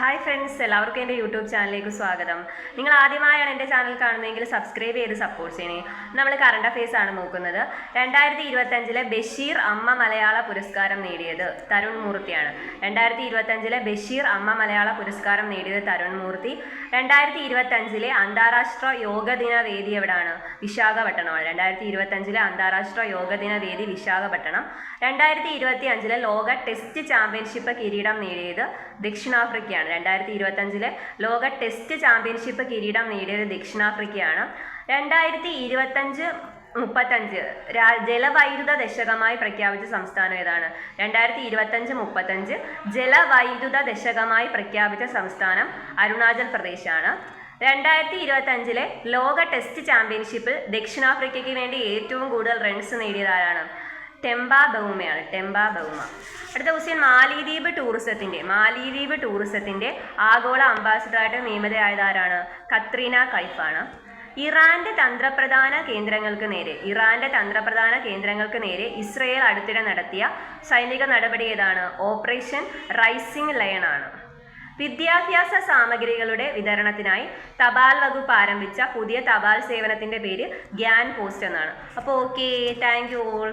Hi friends, എല്ലാവർക്കും എൻ്റെ YouTube ചാനലിലേക്ക് സ്വാഗതം. നിങ്ങൾ ആദ്യമായാണ് എൻ്റെ ചാനൽ കാണുന്നതെങ്കിൽ സബ്സ്ക്രൈബ് ചെയ്ത് സപ്പോർട്ട് ചെയ്യണേ. നമ്മൾ കറണ്ട് അഫയേഴ്സ് ആണ് നോക്കുന്നത്. 2025 ബഷീർ അമ്മ മലയാള പുരസ്കാരം നേടിയത് തരുൺ മൂർത്തിയാണ്. 2025 ബഷീർ അമ്മ മലയാള പുരസ്കാരം നേടിയത് തരുൺ മൂർത്തി. 2025 അന്താരാഷ്ട്ര യോഗ ദിന വേദി എവിടാണ്? വിശാഖപട്ടണമാണ്. 2025 അന്താരാഷ്ട്ര യോഗ ദിന വേദി വിശാഖപട്ടണം. 2025 ലോക ടെസ്റ്റ് ചാമ്പ്യൻഷിപ്പ് കിരീടം നേടിയത് ദക്ഷിണാഫ്രിക്കയാണ്. 2025 ലോക ടെസ്റ്റ് ചാമ്പ്യൻഷിപ്പ് കിരീടം നേടിയത് ദക്ഷിണാഫ്രിക്കയാണ്. 2025-35 ജലവൈദ്യുത ദശകമായി പ്രഖ്യാപിച്ച സംസ്ഥാനം ഏതാണ്? 2025-35 ജലവൈദ്യുത ദശകമായി പ്രഖ്യാപിച്ച സംസ്ഥാനം അരുണാചൽ പ്രദേശാണ്. 2025 ലോക ടെസ്റ്റ് ചാമ്പ്യൻഷിപ്പിൽ ദക്ഷിണാഫ്രിക്കയ്ക്ക് വേണ്ടി ഏറ്റവും കൂടുതൽ റൺസ് നേടിയതാരാണ്? ടെമ്പ ബൗമയാണ്. Temba Bavuma. അടുത്ത ക്വസ്റ്റ്യൻ, മാലിദ്വീപ് ടൂറിസത്തിന്റെ ആഗോള അംബാസിഡറായിട്ട് നിയമിതയായതാരാണ്? കത്രീന കൈഫാണ്. ഇറാന്റെ തന്ത്രപ്രധാന കേന്ദ്രങ്ങൾക്ക് നേരെ ഇസ്രയേൽ അടുത്തിടെ നടത്തിയ സൈനിക നടപടി ഏതാണ്? ഓപ്പറേഷൻ റൈസിംഗ് ലയൺ ആണ്. വിദ്യാഭ്യാസ സാമഗ്രികളുടെ വിതരണത്തിനായി തപാൽ വകുപ്പ് ആരംഭിച്ച പുതിയ തപാൽ സേവനത്തിന്റെ പേര് ഗ്യാൻ പോസ്റ്റ് എന്നാണ്. അപ്പോൾ ഓക്കെ, താങ്ക് യു ഓൾ.